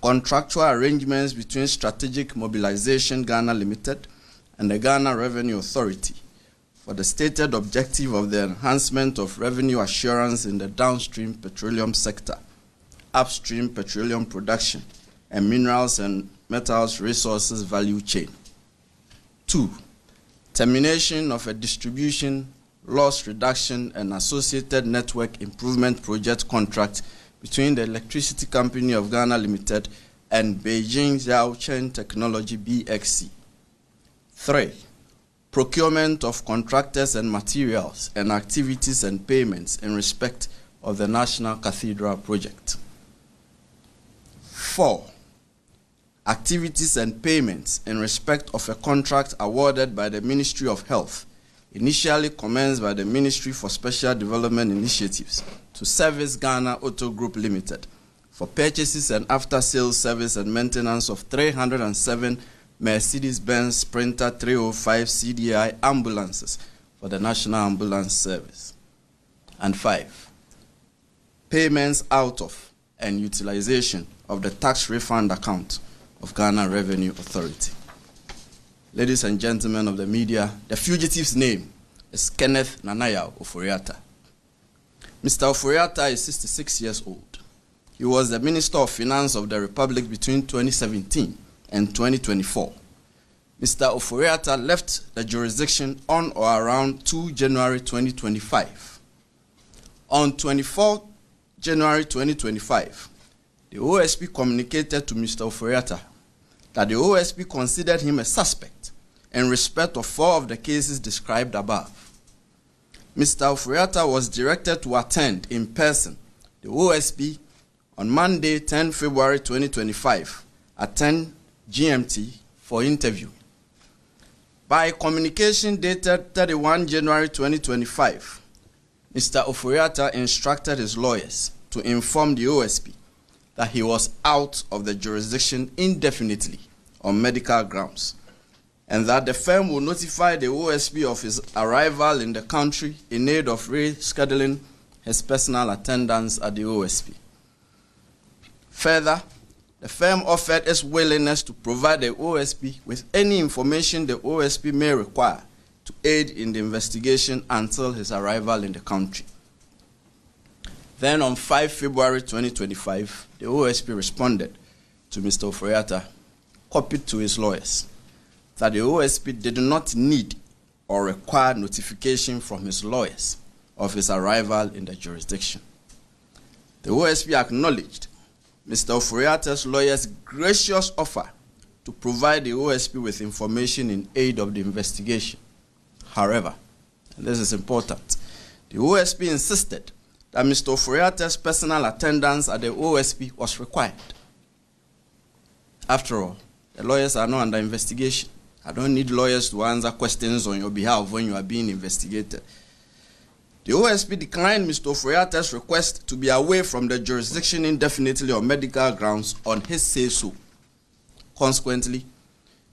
contractual arrangements between Strategic Mobilization Ghana Limited and the Ghana Revenue Authority for the stated objective of the enhancement of revenue assurance in the downstream petroleum sector, upstream petroleum production, and minerals and metals resources value chain. 2. Termination of a distribution, loss reduction, and associated network improvement project contract between the Electricity Company of Ghana Limited and Beijing Xiaochen Technology BXC. 3. Procurement of contractors and materials and activities and payments in respect of the National Cathedral project. 4. Activities and payments in respect of a contract awarded by the Ministry of Health, initially commenced by the Ministry for Special Development Initiatives, to Service Ghana Auto Group Limited for purchases and after-sales service and maintenance of 307 Mercedes-Benz Sprinter 305 CDI ambulances for the National Ambulance Service. And 5. Payments out of and utilization of the tax refund account of Ghana Revenue Authority. Ladies and gentlemen of the media, the fugitive's name is Kenneth Ofori-Atta. Mr. Ofori-Atta is 66 years old. He was the Minister of Finance of the Republic between 2017 and 2024. Mr. Ofori-Atta left the jurisdiction on or around 2 January 2025. On 24 January 2025, the OSP communicated to Mr. Ofori-Atta that the OSP considered him a suspect in respect of 4 of the cases described above. Mr. Ofori-Atta was directed to attend in person the OSP on Monday, 10 February 2025 at 10 GMT for interview. By communication dated 31 January 2025, Mr. Ofori-Atta instructed his lawyers to inform the OSP that he was out of the jurisdiction indefinitely on medical grounds, and that the firm will notify the OSP of his arrival in the country in aid of rescheduling his personal attendance at the OSP. Further, the firm offered its willingness to provide the OSP with any information the OSP may require to aid in the investigation until his arrival in the country. Then on 5 February 2025, the OSP responded to Mr. Ofori-Atta, copied to his lawyers, that the OSP did not need or require notification from his lawyers of his arrival in the jurisdiction. The OSP acknowledged Mr. Ofori-Atta's lawyers' gracious offer to provide the OSP with information in aid of the investigation. However, and this is important, the OSP insisted that Mr. Ofori-Atta's personal attendance at the OSP was required. After all, the lawyers are not under investigation. I don't need lawyers to answer questions on your behalf when you are being investigated. The OSP declined Mr. Ofori-Atta's request to be away from the jurisdiction indefinitely on medical grounds on his say-so. Consequently,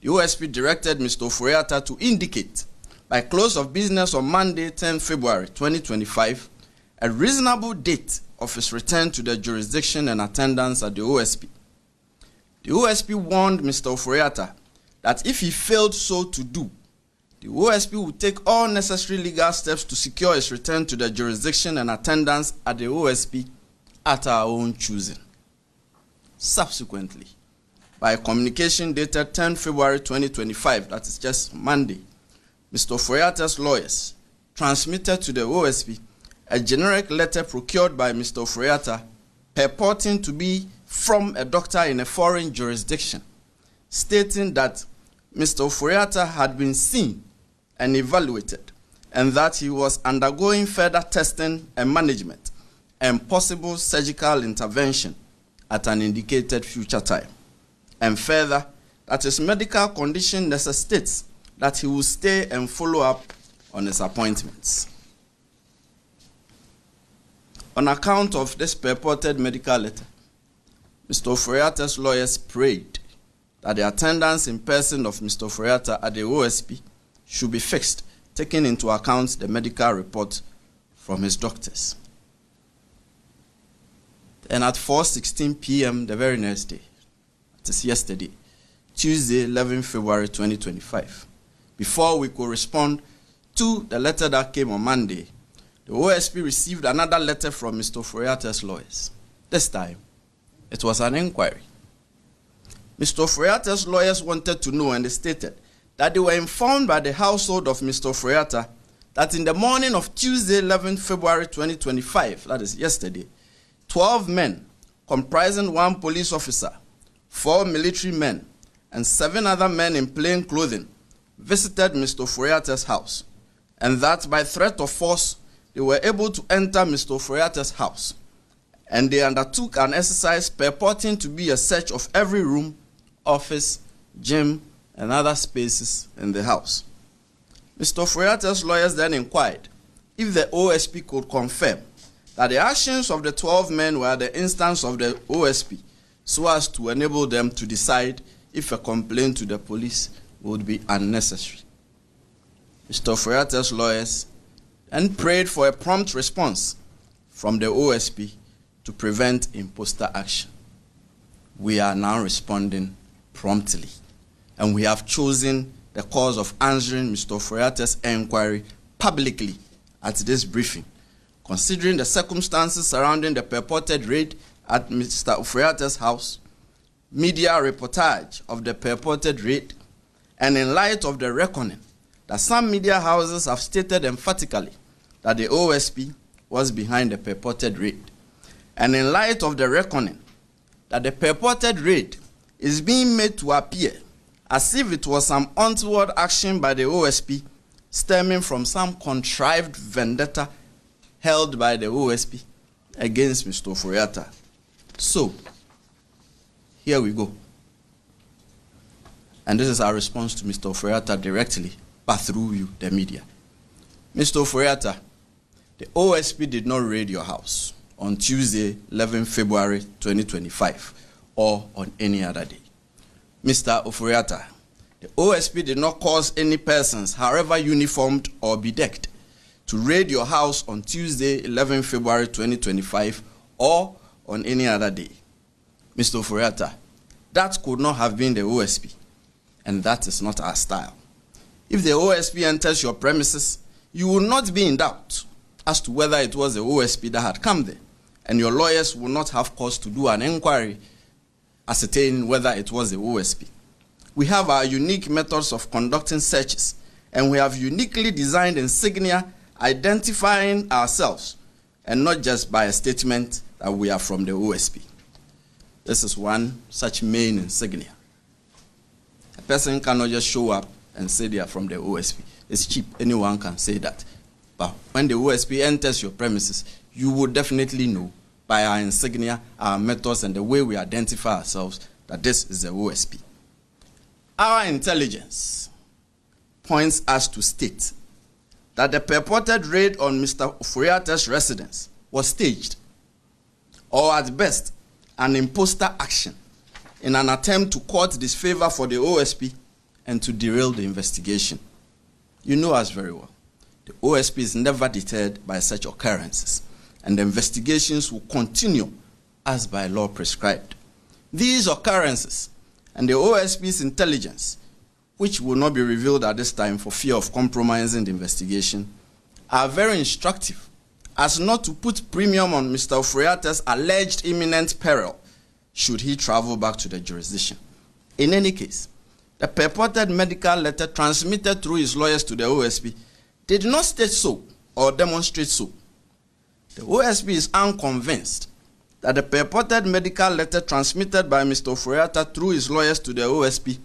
the OSP directed Mr. Ofori-Atta to indicate by close of business on Monday, 10 February 2025, a reasonable date of his return to the jurisdiction and attendance at the OSP. The OSP warned Mr. Ofori-Atta that if he failed so to do, the OSP would take all necessary legal steps to secure his return to the jurisdiction and attendance at the OSP at our own choosing. Subsequently, by a communication dated 10 February 2025, that is just Monday, Mr. Ofori-Atta's lawyers transmitted to the OSP a generic letter procured by Mr. Ofori-Atta purporting to be from a doctor in a foreign jurisdiction, stating that Mr. Ofori-Atta had been seen and evaluated, and that he was undergoing further testing and management and possible surgical intervention at an indicated future time. And further, that his medical condition necessitates that he will stay and follow up on his appointments. On account of this purported medical letter, Mr. Ofori-Atta's lawyers prayed that the attendance in person of Mr. Ofori-Atta at the OSP should be fixed, taking into account the medical report from his doctors. And at 4:16 p.m. the very next day, It is yesterday, Tuesday, 11 February 2025. Before we could respond to the letter that came on Monday, the OSP received another letter from Mr. Ofori-Atta's lawyers. This time, it was an inquiry. Mr. Ofori-Atta's lawyers wanted to know, and they stated that they were informed by the household of Mr. Ofori-Atta that in the morning of Tuesday, 11 February 2025, that is yesterday, 12 men, comprising 1 police officer, 4 military men, and 7 other men in plain clothing, visited Mr. Ofori-Atta's house, and that by threat of force, they were able to enter Mr. Ofori-Atta's house, and they undertook an exercise purporting to be a search of every room, office, gym, and other spaces in the house. Mr. Ofori-Atta's lawyers then inquired if the OSP could confirm that the actions of the 12 men were the instance of the OSP, so as to enable them to decide if a complaint to the police would be unnecessary. Mr. Ofori-Atta's lawyers then prayed for a prompt response from the OSP to prevent imposter action. We are now responding promptly, and we have chosen the course of answering Mr. Ofori-Atta's inquiry publicly at this briefing, considering the circumstances surrounding the purported raid at Mr. Ofori-Atta's house, media reportage of the purported raid, and in light of the reckoning that some media houses have stated emphatically that the OSP was behind the purported raid, and in light of the reckoning that the purported raid is being made to appear as if it was some untoward action by the OSP stemming from some contrived vendetta held by the OSP against Mr. Ofori-Atta. So, here we go. And this is our response to Mr. Ofori-Atta directly, but through you, the media. Mr. Ofori-Atta, the OSP did not raid your house on Tuesday, 11 February 2025, or on any other day. Mr. Ofori-Atta, the OSP did not cause any persons, however uniformed or bedecked, to raid your house on Tuesday, 11 February 2025, or on any other day. Mr. Ofori-Atta, that could not have been the OSP, and that is not our style. If the OSP enters your premises, you will not be in doubt as to whether it was the OSP that had come there, and your lawyers will not have cause to do an inquiry ascertaining whether it was the OSP. We have our unique methods of conducting searches, and we have uniquely designed insignia identifying ourselves, and not just by a statement that we are from the OSP. This is one such main insignia. A person cannot just show up and say they are from the OSP. It's cheap. Anyone can say that. But when the OSP enters your premises, you will definitely know by our insignia, our methods, and the way we identify ourselves that this is the OSP. Our intelligence points us to state that the purported raid on Mr. Ofori-Atta's residence was staged, or at best, an imposter action in an attempt to court disfavor for the OSP and to derail the investigation. You know us very well. The OSP is never deterred by such occurrences, and the investigations will continue as by law prescribed. These occurrences and the OSP's intelligence, which will not be revealed at this time for fear of compromising the investigation, are very instructive as not to put premium on Mr. Ofori-Atta's alleged imminent peril should he travel back to the jurisdiction. In any case, the purported medical letter transmitted through his lawyers to the OSP did not state so or demonstrate so. The OSP is unconvinced that the purported medical letter transmitted by Mr. Ofori-Atta through his lawyers to the OSP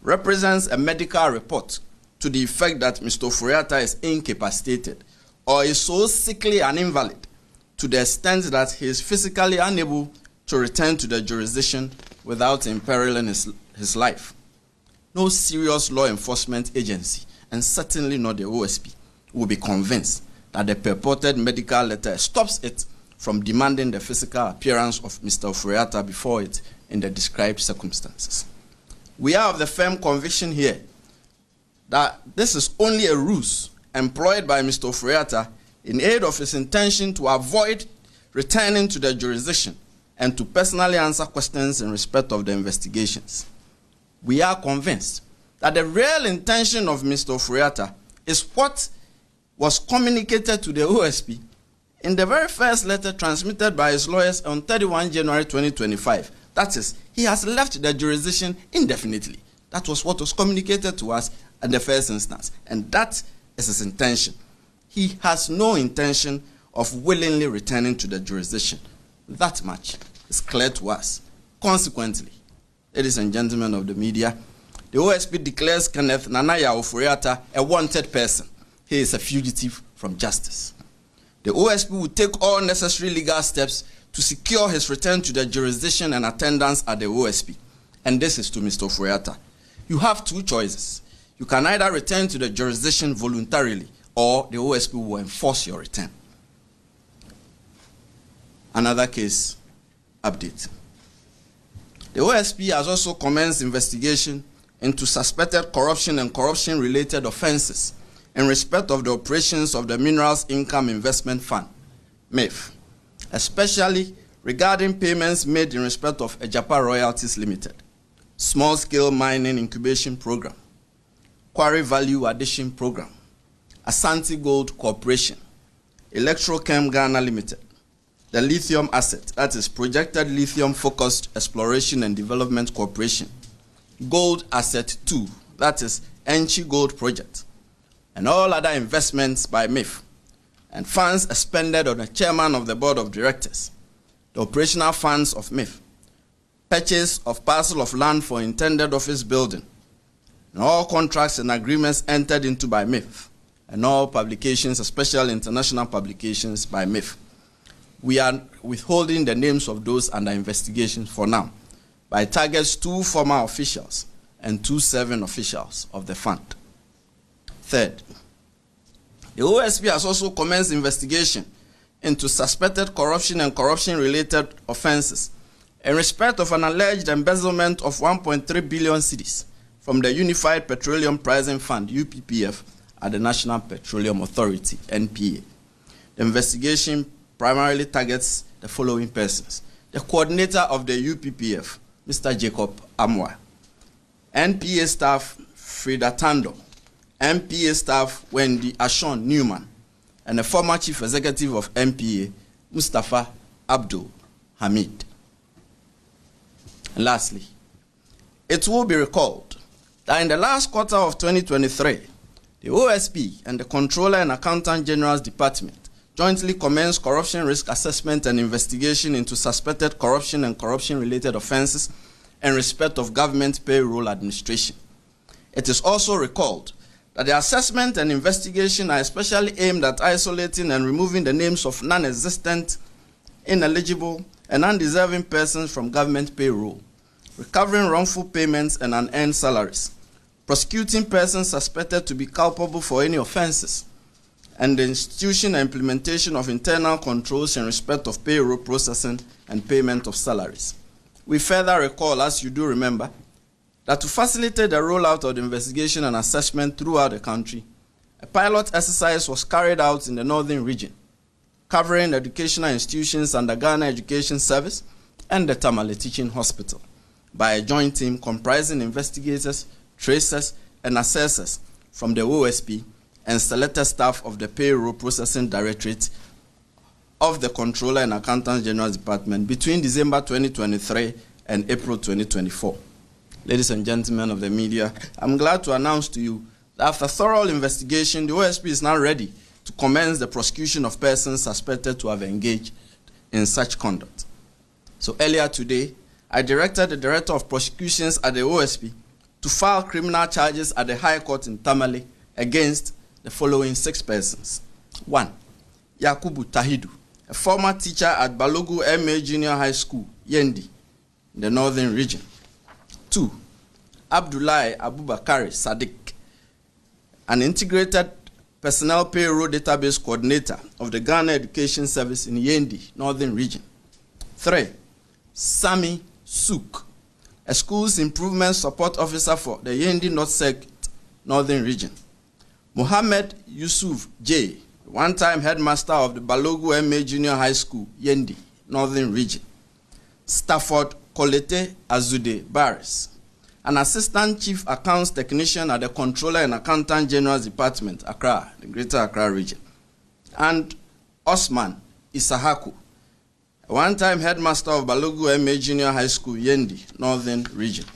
represents a medical report to the effect that Mr. Ofori-Atta is incapacitated or is so sickly and invalid to the extent that he is physically unable to return to the jurisdiction without imperiling his life. No serious law enforcement agency, and certainly not the OSP, will be convinced that the purported medical letter stops it from demanding the physical appearance of Mr. Ofori-Atta before it in the described circumstances. We are of the firm conviction here that this is only a ruse employed by Mr. Ofori-Atta in aid of his intention to avoid returning to the jurisdiction and to personally answer questions in respect of the investigations. We are convinced that the real intention of Mr. Ofori-Atta is what was communicated to the OSP in the very first letter transmitted by his lawyers on 31 January 2025. That is, he has left the jurisdiction indefinitely. That was what was communicated to us in the first instance, and that is his intention. He has no intention of willingly returning to the jurisdiction. That much is clear to us. Consequently, ladies and gentlemen of the media, the OSP declares Kenneth Nanaya Ofori-Atta a wanted person. He is a fugitive from justice. The OSP will take all necessary legal steps to secure his return to the jurisdiction and attendance at the OSP. And this is to Mr. Ofori-Atta. You have two choices. You can either return to the jurisdiction voluntarily, or the OSP will enforce your return. Another case update. The OSP has also commenced investigation into suspected corruption and corruption-related offenses in respect of the operations of the Minerals Income Investment Fund, MIF, especially regarding payments made in respect of Ejapa Royalties Limited, Small-Scale Mining Incubation Program, Quarry Value Addition Program, Asante Gold Corporation, Electrochem Ghana Limited, the Lithium Asset, that is Projected Lithium Focused Exploration and Development Corporation, Gold Asset 2, that is Enchi Gold Project, and all other investments by MIF, and funds expended on the chairman of the board of directors, the operational funds of MIF, purchase of parcel of land for intended office building, and all contracts and agreements entered into by MIF, and all publications, especially international publications by MIF. We are withholding the names of those under investigation for now, but it targets 2 former officials and 2 serving officials of the fund. Third, the OSP has also commenced investigation into suspected corruption and corruption-related offenses in respect of an alleged embezzlement of 1.3 billion cedis from the Unified Petroleum Pricing Fund, UPPF, at the National Petroleum Authority, NPA. The investigation primarily targets the following persons: the coordinator of the UPPF, Mr. Jacob Amwa, NPA staff Frida Tando, NPA staff Wendy Ashon Newman, and the former chief executive of NPA, Mustafa Abdul Hamid. And lastly, it will be recalled that in the last quarter of 2023, the OSP and the Controller and Accountant General's Department jointly commenced corruption risk assessment and investigation into suspected corruption and corruption-related offenses in respect of government payroll administration. It is also recalled that the assessment and investigation are especially aimed at isolating and removing the names of non-existent, ineligible, and undeserving persons from government payroll, recovering wrongful payments and unearned salaries, prosecuting persons suspected to be culpable for any offenses, and the institution and implementation of internal controls in respect of payroll processing and payment of salaries. We further recall, as you do remember, that to facilitate the rollout of the investigation and assessment throughout the country, a pilot exercise was carried out in the northern region, covering educational institutions under Ghana Education Service and the Tamale Teaching Hospital, by a joint team comprising investigators, tracers, and assessors from the OSP and selected staff of the Payroll Processing Directorate of the Controller and Accountant General's Department between December 2023 and April 2024. Ladies and gentlemen of the media, I'm glad to announce to you that after thorough investigation, the OSP is now ready to commence the prosecution of persons suspected to have engaged in such conduct. So earlier today, I directed the Director of Prosecutions at the OSP to file criminal charges at the High Court in Tamale against the following 6 persons. 1. Yakubu Tahidu, a former teacher at Balogu MA Junior High School, Yendi, in the northern region. 2. Abdullahi Abubakari Sadiq, an integrated personnel payroll database coordinator of the Ghana Education Service in Yendi, northern region. 3. Sami Suk, a schools improvement support officer for the Yendi North Circuit, northern region. Mohammed Yusuf J., one-time headmaster of the Balogu MA Junior High School, Yendi, northern region. Stafford Kolete Azude Barris, an Assistant Chief Accounts Technician at the Controller and Accountant General's Department, Accra, the Greater Accra region, and Osman Isahaku, a one-time headmaster of Balogu MA Junior High School, Yendi, Northern Region.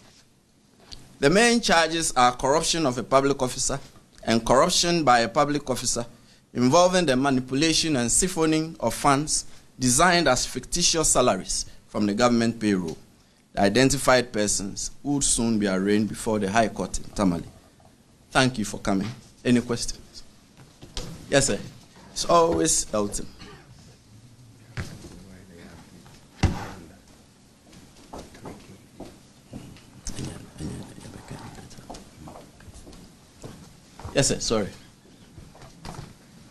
The main charges are corruption of a public officer and corruption by a public officer involving the manipulation and siphoning of funds designed as fictitious salaries from the government payroll. The identified persons would soon be arraigned before the High Court in Tamale. Thank you for coming. Any questions? Yes, sir. It's always Elton. Yes, sir. Sorry.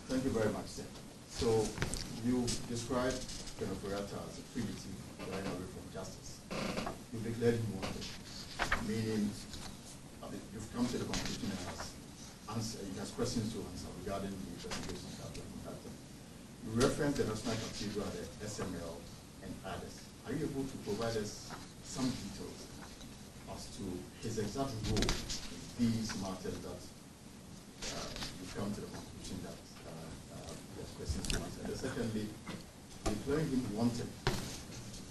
Thank you very much, sir. So you described Ken Ofori-Atta as a fugitive running away from justice. You declared him wanted, meaning you've come to the conclusion and he has questions to answer regarding the investigations that were conducted. You referenced the SmartKUpdate, the SML, and others. Are you able to provide us some details as to his exact role in these matters that you've come to the conclusion that there's questions to answer? And secondly, declaring him wanted.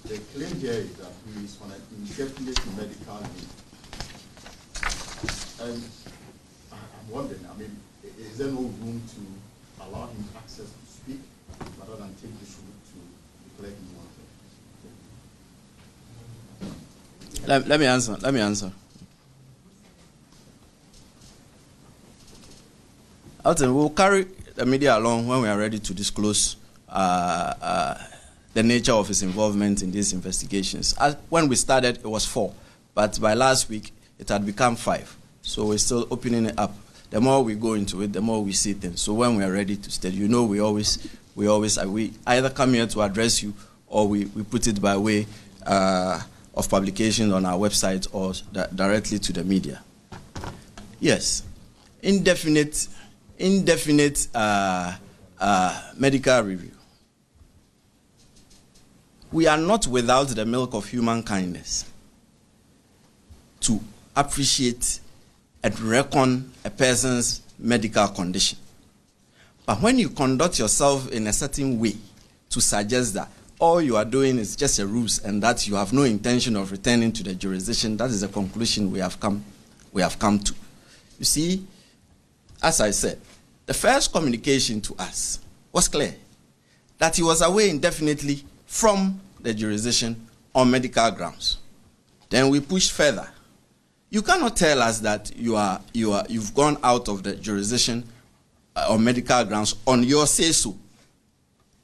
The claim here is that he is on an indefinite medical leave. And I'm wondering, I mean, is there no room to allow him access to speak rather than take this route to declare him wanted? Let me answer. Elton, we'll carry the media along when we are ready to disclose the nature of his involvement in these investigations. When we started, it was 4, but by last week, it had become 5. So we're still opening it up. The more we go into it, the more we see things. So when we are ready to state, you know, we either come here to address you or we put it by way of publication on our website or directly to the media. Yes, indefinite medical review. We are not without the milk of human kindness to appreciate and reckon a person's medical condition. But when you conduct yourself in a certain way to suggest that all you are doing is just a ruse and that you have no intention of returning to the jurisdiction, that is a conclusion we have come to. You see, as I said, the first communication to us was clear, that he was away indefinitely from the jurisdiction on medical grounds. Then we pushed further. You cannot tell us that you've gone out of the jurisdiction on medical grounds on your say-so.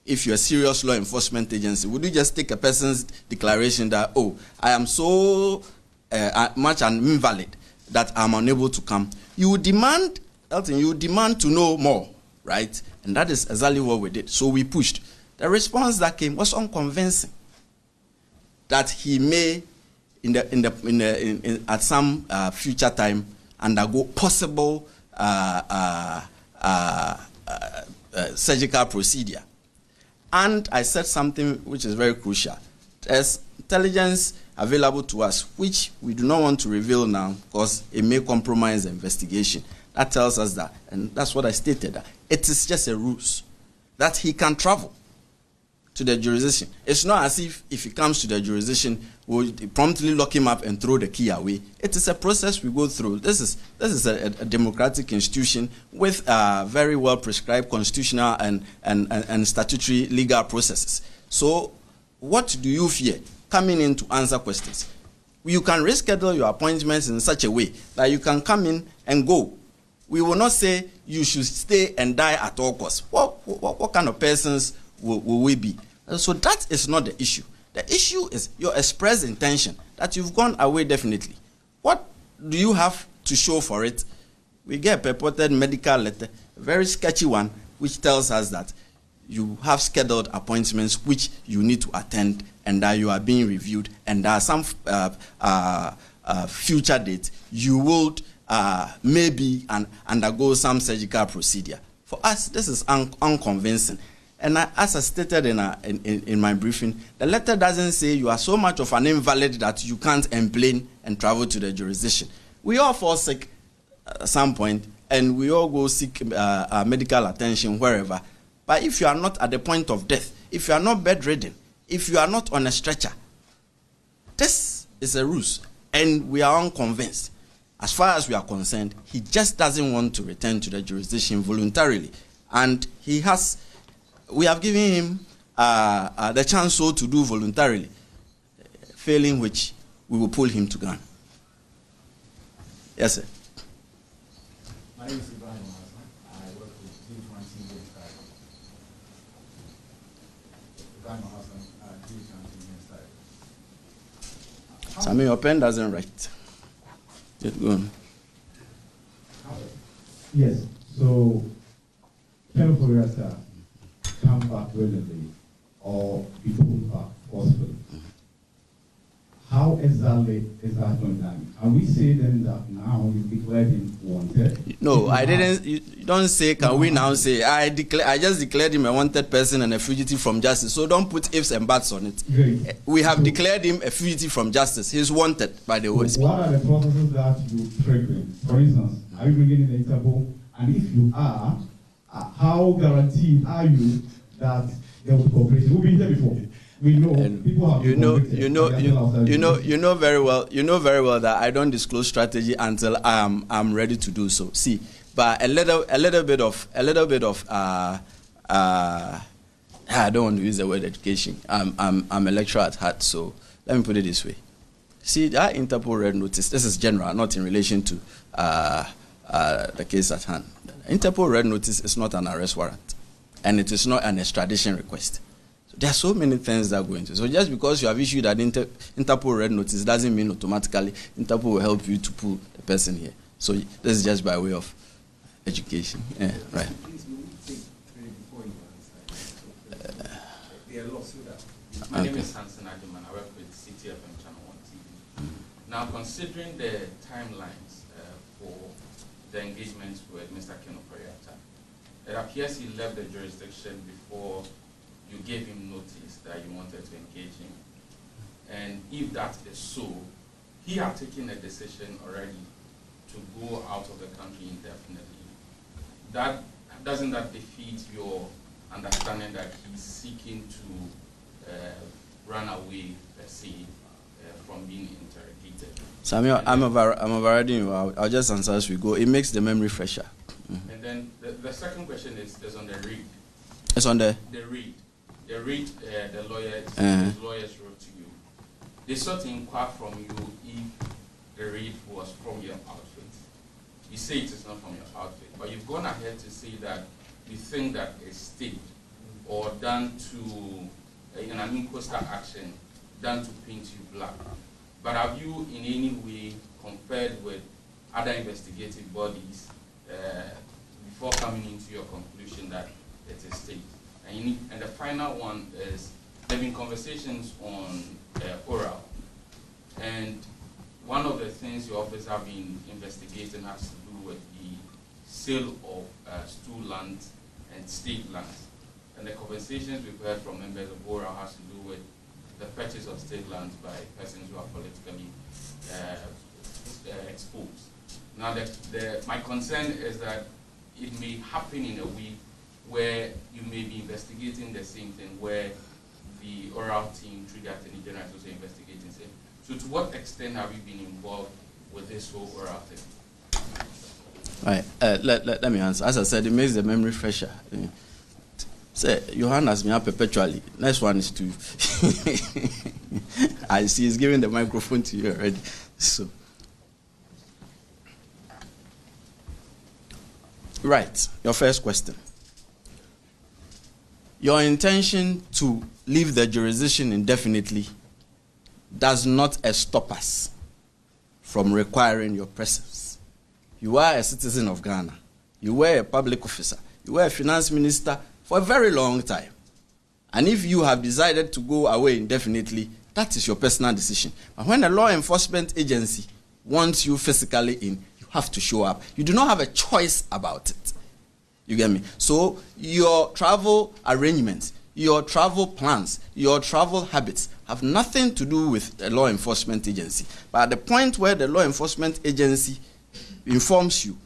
If you're a serious law enforcement agency, would you just take a person's declaration that, oh, I am so much an invalid that I'm unable to come? You would demand, Elton, you would demand to know more, right? And that is exactly what we did. So we pushed. The response that came was unconvincing. That he may, at some future time, undergo possible surgical procedure. And I said something which is very crucial. There's intelligence available to us, which we do not want to reveal now because it may compromise the investigation. That tells us that, and that's what I stated, that it is just a ruse, that he can travel to the jurisdiction. It's not as if he comes to the jurisdiction, we'll promptly lock him up and throw the key away. It is a process we go through. This is a democratic institution with very well prescribed constitutional and statutory legal processes. So what do you fear coming in to answer questions? You can reschedule your appointments in such a way that you can come in and go. We will not say you should stay and die at all costs. What kind of persons will we be? So that is not the issue. The issue is your express intention that you've gone away definitely. What do you have to show for it? We get a purported medical letter, a very sketchy one, which tells us that you have scheduled appointments which you need to attend and that you are being reviewed, and there are some future dates you would maybe undergo some surgical procedure. For us, this is unconvincing. And as I stated in my briefing, the letter doesn't say you are so much of an invalid that you can't complain and travel to the jurisdiction. We all fall sick at some point, and we all go seek medical attention wherever. But if you are not at the point of death, if you are not bedridden, if you are not on a stretcher, this is a ruse, and we are unconvinced. As far as we are concerned, he just doesn't want to return to the jurisdiction voluntarily, and we have given him the chance so to do voluntarily, failing which we will pull him to Ghana. Yes, sir. My name is Ibrahim Hassan. I work with G20 Ibrahim Hassan, G20 Sammy, your pen doesn't write. Just go on. Yes, so Ken Ofori-Atta come back willingly or be pulled back forcefully. How exactly is that going done? Are we saying then that now you declared him wanted? No, I didn't. You don't say, can we now say, I just declared him a wanted person and a fugitive from justice. So don't put ifs and buts on it. Great. We have declared him a fugitive from justice. He's wanted by the OSP. What are the processes that you triggering? For instance, are you bringing in the Interpol? And if you are, how guaranteed are you that there will be cooperation? We've been here before. We know people have you know very well that I don't disclose strategy until I'm ready to do so. See, but a little bit of I don't want to use the word education. I'm a lecturer at heart, so let me put it this way. See, that Interpol red notice, this is general, not in relation to the case at hand. Interpol red notice is not an arrest warrant, and it is not an extradition request. There are so many things that go into it. So just because you have issued an Interpol red notice doesn't mean automatically Interpol will help you to pull the person here. So this is just by way of education. Yeah, right. Please, we will take credit before you answer. They are lost with that. My name is Hansen Ademan. I work with CTFM Channel 1 TV. Now, considering the timelines for the engagements with Mr. Ken Ofori-Atta, it appears he left the jurisdiction before you gave him notice that you wanted to engage him. And if that is so, he had taken a decision already to go out of the country indefinitely. Doesn't that defeat your understanding that he's seeking to run away, per se, from being interrogated? Samuel, I'm overriding you. I'll just answer as we go. It makes the memory fresher. Mm-hmm. And then the second question is on the read. It's on the read. The read, the lawyers wrote to you. They sought to inquire from you if the read was from your outfit. You say it is not from your outfit, but you've gone ahead to say that you think that it's staged or done to, in an inquisitor action, done to paint you black. But have you in any way compared with other investigative bodies before coming into your conclusion that it is staged? And the final one is, there have been conversations on oral. And one of the things your office have been investigating has to do with the sale of stool lands and state lands. And the conversations we've heard from members of oral has to do with the purchase of state lands by persons who are politically exposed. Now, my concern is that it may happen in a way where you may be investigating the same thing, where the oral team, Trigger Attorney General, is also investigating the same. So to what extent have you been involved with this whole oral thing? All right, let me answer. As I said, it makes the memory fresher. Say, your hand has been up perpetually. Next one is to... I see he's giving the microphone to you already. So, right, your first question. Your intention to leave the jurisdiction indefinitely does not stop us from requiring your presence. You are a citizen of Ghana. You were a public officer. You were a finance minister for a very long time. And if you have decided to go away indefinitely, that is your personal decision. But when a law enforcement agency wants you physically in, you have to show up. You do not have a choice about it. You get me? So your travel arrangements, your travel plans, your travel habits have nothing to do with a law enforcement agency. But at the point where the law enforcement agency informs you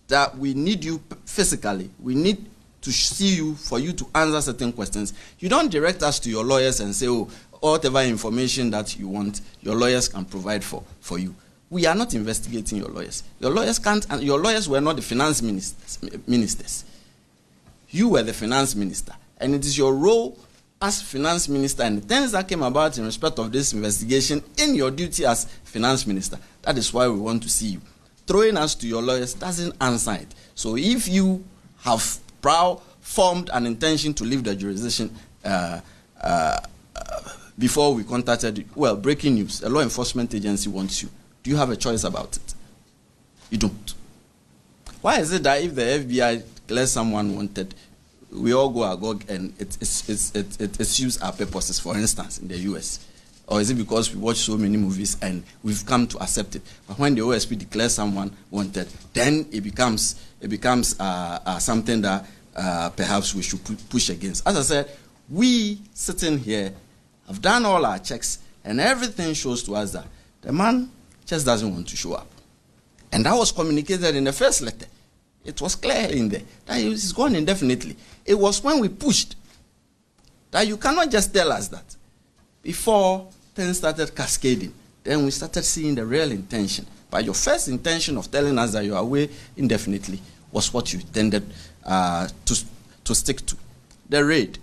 that we need you physically, we need to see you for you to answer certain questions, you don't direct us to your lawyers and say, oh, whatever information that you want, your lawyers can provide for you. We are not investigating your lawyers. Your lawyers can't, and your lawyers were not the finance ministers. You were the finance minister. And it is your role as finance minister and the things that came about in respect of this investigation in your duty as finance minister. That is why we want to see you. Throwing us to your lawyers doesn't answer it. So if you have formed an intention to leave the jurisdiction before we contacted you, well, breaking news, a law enforcement agency wants you. Do you have a choice about it? You don't. Why is it that if the FBI declares someone wanted, we all go agog and it suits our purposes, for instance, in the US? Or is it because we watch so many movies and we've come to accept it? But when the OSP declares someone wanted, then it becomes something that perhaps we should push against. As I said, we sitting here have done all our checks and everything shows to us that the man just doesn't want to show up. And that was communicated in the first letter. It was clear in there that he's gone indefinitely. It was when we pushed that you cannot just tell us that. Before things started cascading, then we started seeing the real intention. But your first intention of telling us that you are away indefinitely was what you intended to stick to. The raid.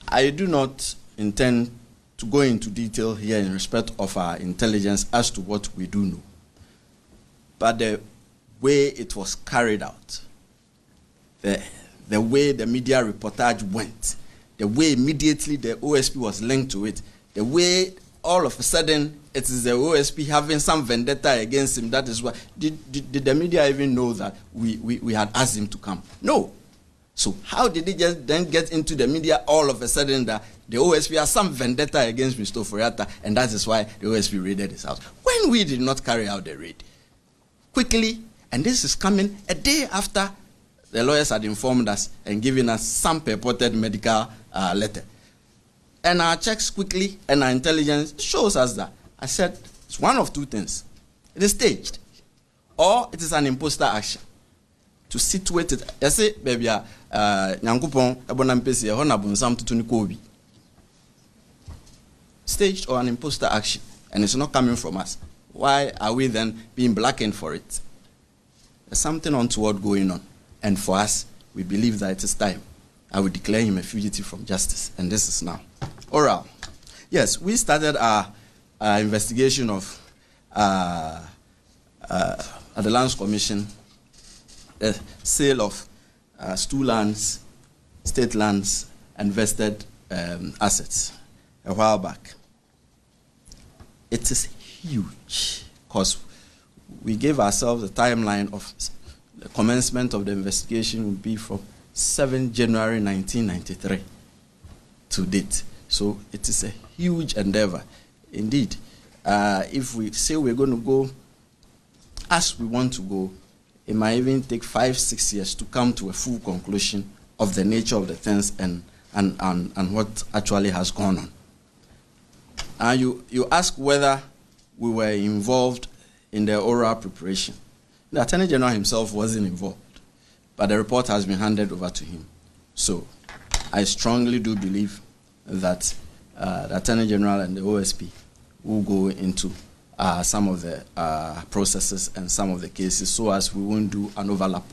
I do not intend to go into detail here in respect of our intelligence as to what we do know. But the way it was carried out, the way the media reportage went, the way immediately the OSP was linked to it, the way all of a sudden it is the OSP having some vendetta against him, that is why. Did the media even know that we had asked him to come? No. So how did it just then get into the media all of a sudden that the OSP has some vendetta against Mr. Ofori-Atta, and that is why the OSP raided his house, when we did not carry out the raid? Quickly, and this is coming a day after the lawyers had informed us and given us some purported medical letter. And our checks quickly and our intelligence shows us that. I said, it's one of two things. It is staged, or it is an imposter action. To situate it, I say, baby, nyankupon ebonampesi honabun tutuni kobi. Staged or an imposter action, and it's not coming from us. Why are we then being blackened for it? There's something untoward going on, and for us, we believe that it is time. I will declare him a fugitive from justice, and this is now. Oral. Yes, we started our investigation of at the Lands Commission, the sale of stool lands, state lands, and vested assets a while back. It is huge because we gave ourselves a timeline of the commencement of the investigation would be from 7 January 1993 to date. So it is a huge endeavor. Indeed, if we say we're going to go as we want to go, it might even take 5-6 years to come to a full conclusion of the nature of the things and what actually has gone on. You ask whether we were involved in the oral preparation. The Attorney General himself wasn't involved, but the report has been handed over to him. So I strongly do believe that the Attorney General and the OSP will go into some of the processes and some of the cases so as we won't do an overlap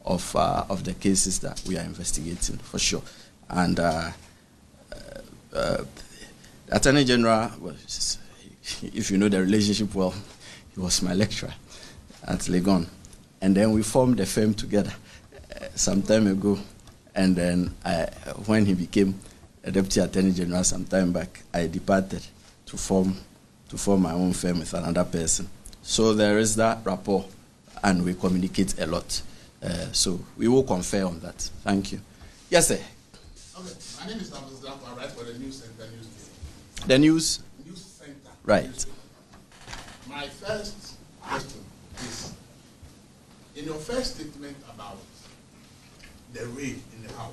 of the cases that we are investigating, for sure. And the Attorney General, well, if you know the relationship well, he was my lecturer at Legon. And then we formed a firm together some time ago. And then when he became a Deputy Attorney General some time back, I departed to form my own firm with another person. So there is that rapport, and we communicate a lot. So we will confer on that. Thank you. Yes, sir. Okay, my name is Thomas Dapo. I write for the News Center newspaper. The News? News Center. Right. Newspaper. My in your first statement about the raid in the house,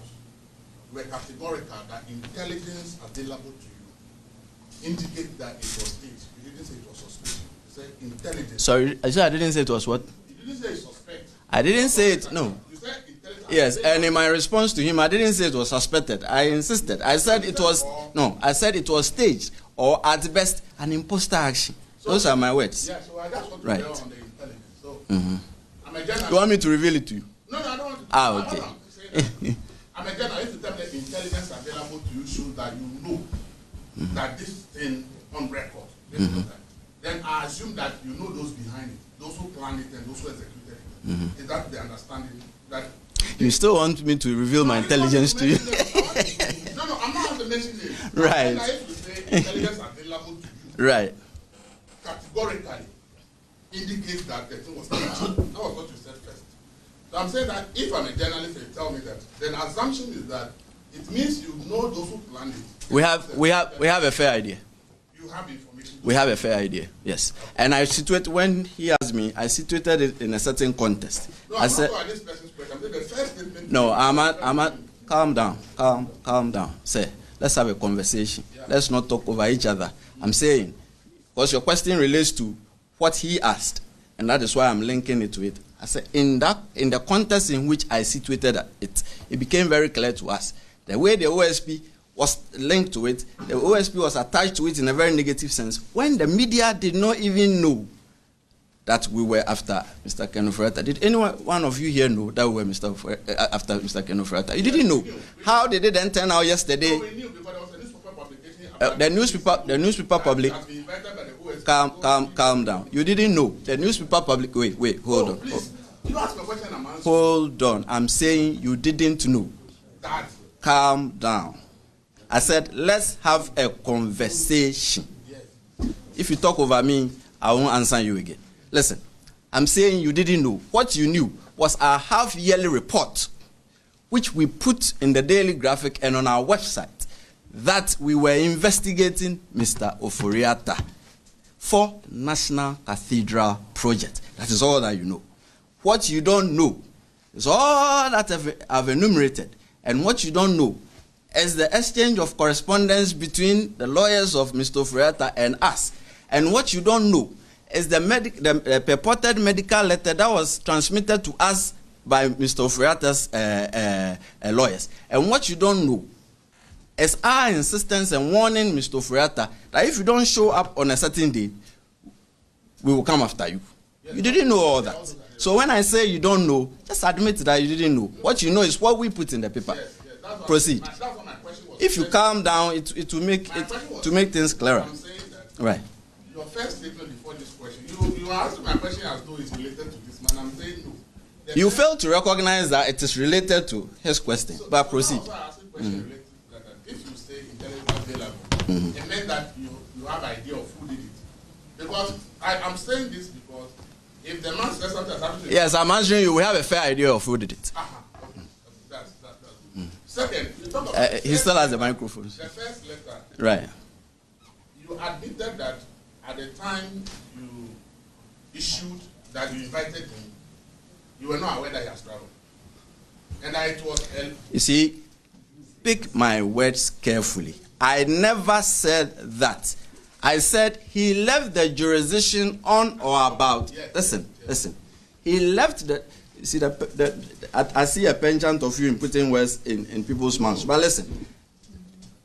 you were categorical that intelligence available to you indicate that it was staged. You didn't say it was suspicion. You said intelligence. Sorry, I didn't say it was what? You didn't say suspect. I didn't say it, no. You said intelligence. Yes, and in my response to him, I didn't say it was suspected. I insisted. I said it was, no, I said it was staged, or at best, an imposter action. So, those are my words. Yeah, so I just want to right. on the intelligence. So, I'm a journalist. You want me to reveal it to you? No, I don't want to. Okay. I'm a journalist. If you tell me the intelligence available to you shows that you know that this thing on record, then I assume that you know those behind it, those who planned it and those who executed it. Is that the understanding? That you still want me to reveal my intelligence to you? No, I'm not going to mention it. Right. I used to say intelligence available to you. Right. Categorically indicates that the thing was staged. That was what you said first. So I'm saying that if I'm a journalist and you tell me that, then the assumption is that it means you know those who planned it. We have a fair idea. You have information. We have a fair idea, yes. And I situate, when he asked me, I situated it in a certain context. No, I said, this person's question. I'm saying the first statement. No, calm down, calm down. Say, let's have a conversation. Yeah. Let's not talk over each other. I'm saying, because your question relates to what he asked, and that is why I'm linking it to it. I said, in the context in which I situated it, it became very clear to us. The way the OSP was linked to it, the OSP was attached to it in a very negative sense, when the media did not even know that we were after Mr. Ken Ofori-Atta. Did any one of you here know that we were after Mr. Ken Ofori-Atta? You didn't know. How did it then turn out yesterday? No, we knew because there was a newspaper publication. The newspaper public. Calm down. You didn't know. The newspaper public. Wait, hold on. Please. You ask a question, I'm answering. Hold on. I'm saying you didn't know. That. Calm down. I said, let's have a conversation. Yes. If you talk over me, I won't answer you again. Listen, I'm saying you didn't know. What you knew was our half-yearly report, which we put in the Daily Graphic and on our website, that we were investigating Mr. Ofori-Atta for National Cathedral Project. That is all that you know. What you don't know is all that I've enumerated. And what you don't know is the exchange of correspondence between the lawyers of Mr. Ofori-Atta and us. And what you don't know is the purported medical letter that was transmitted to us by Mr. Ofori-Atta's lawyers. And what you don't know is our insistence and warning Mr. Ofori-Atta that if you don't show up on a certain day, we will come after you. Yes, you didn't know all that. So when I say you don't know, just admit that you didn't know. What you know is what we put in the paper. Yes, proceed. That's what my question was. If you calm down, it will make things clearer. I'm saying that right. Your first statement before this question, you asked my question as though it's related to this man. I'm saying no. You failed to recognize that it is related to his question. But proceed. So I asked a question related to that. If you say intelligence available, it meant that you have idea of who did it. Because I'm saying this because if the man says something that's happening. Yes, I'm answering you. We have a fair idea of who did it. Okay. That's Second, you talk about he still has the microphone. The first letter. Right. You admitted that at the time you issued that you invited him, you were not aware that he has traveled. And that it was You see, pick my words carefully. I never said that. I said he left the jurisdiction on or about. Yes, listen. He left the. You see, I see a penchant of you in putting words in people's mouths. But listen,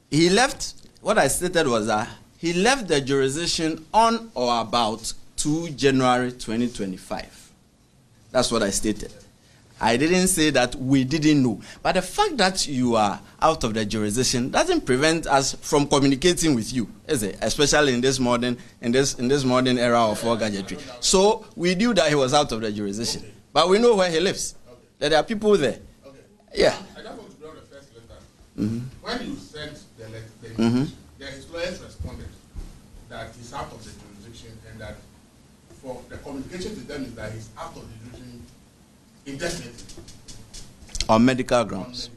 he left. What I stated was that he left the jurisdiction on or about 2 January 2025. That's what I stated. I didn't say that we didn't know. But the fact that you are out of the jurisdiction doesn't prevent us from communicating with you, is it? Especially in this modern era of all gadgetry. So we knew that he was out of the jurisdiction. Okay. But we know where he lives. Okay. That there are people there. Okay. Yeah. I just want to go on the first letter. When you sent the letter, his lawyers responded that he's out of the jurisdiction and that for the communication to them is that he's out of the jurisdiction indefinitely. On medical grounds.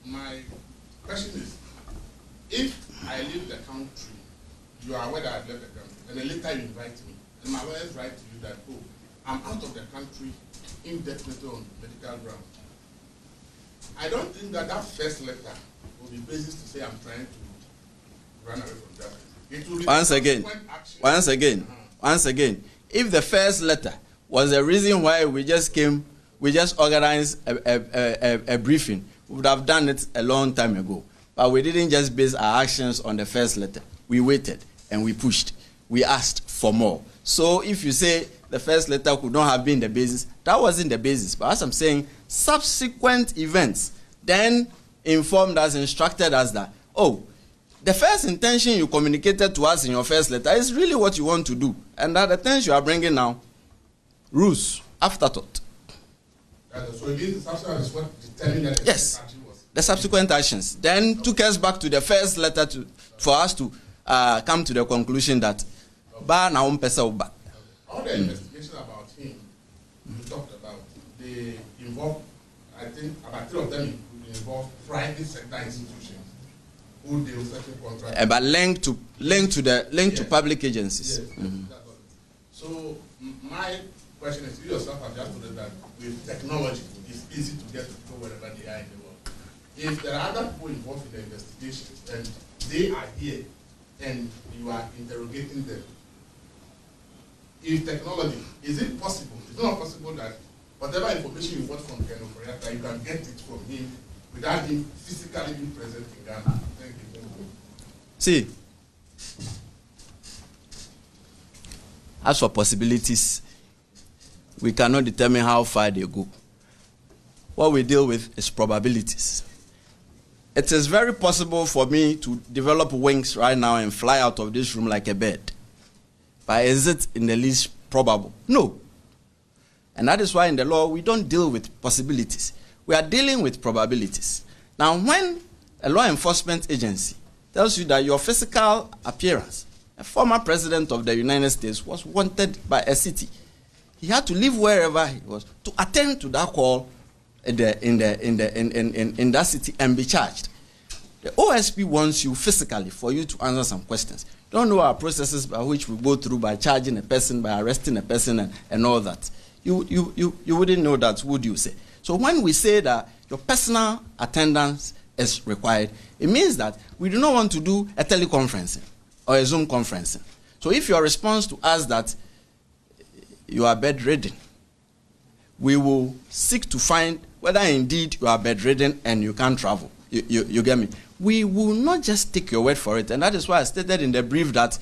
My question is, if I leave the country, you are aware that I've left the country, and then later you invite me, and my lawyers write to you that, oh, I'm out of the country indefinitely on medical grounds, I don't think that that first letter will be basis to say I'm trying to run away from justice. It will be once again, if the first letter was the reason why we just organized a briefing, we would have done it a long time ago. But we didn't just base our actions on the first letter. We waited and we pushed. We asked for more. So if you say the first letter could not have been the basis, that wasn't the basis. But as I'm saying, subsequent events then informed us, instructed us that, oh, the first intention you communicated to us in your first letter is really what you want to do. And that the things you are bringing now, rules, afterthought. So it is subsequent is what determined that the yes, action was. The subsequent actions then took us back to the first letter for us to come to the conclusion that All the investigations about him you talked about, they involve, I think, about 3 of them involve private sector institutions who deal with certain contracts. But linked to public agencies. Yes, that's all. So my question is, you yourself have just told us that with technology, it's easy to get people wherever they are in the world. If there are other people involved in the investigation and they are here and you are interrogating them, if technology, is it possible? It's not possible that whatever information you want from Ken Ofori-Atta, you can get it from him without him physically being present in Ghana. Thank you. See, as for possibilities, we cannot determine how far they go. What we deal with is probabilities. It is very possible for me to develop wings right now and fly out of this room like a bird. But is it in the least probable? No. And that is why in the law, we don't deal with possibilities. We are dealing with probabilities. Now, when a law enforcement agency tells you that your physical appearance, a former president of the United States was wanted by a city, he had to leave wherever he was to attend to that call in that city and be charged. The OSP wants you physically for you to answer some questions. Don't know our processes by which we go through by charging a person, by arresting a person, and all that. You wouldn't know that, would you say? So when we say that your personal attendance is required, it means that we do not want to do a teleconferencing or a Zoom conferencing. So if your response to us that you are bedridden, we will seek to find whether indeed you are bedridden and you can't travel. You get me? We will not just take your word for it, and that is why I stated in the brief that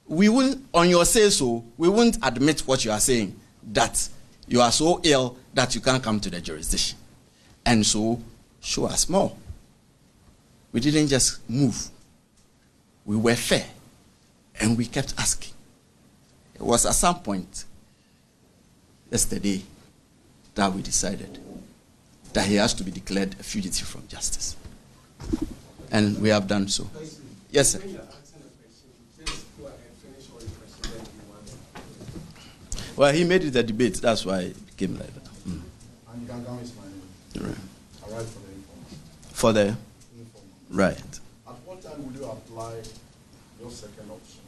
we won't, on your say-so, we won't admit what you are saying, that you are so ill that you can't come to the jurisdiction. And so, show us more. We didn't just move. We were fair, and we kept asking. It was at some point yesterday that we decided that he has to be declared a fugitive from justice. And we have done so. Yes, sir. Well, he made it a debate. That's why it became like that. And you can come is my name. Right. I write for the informer. For the? Informer. Right. At what time will you apply your second option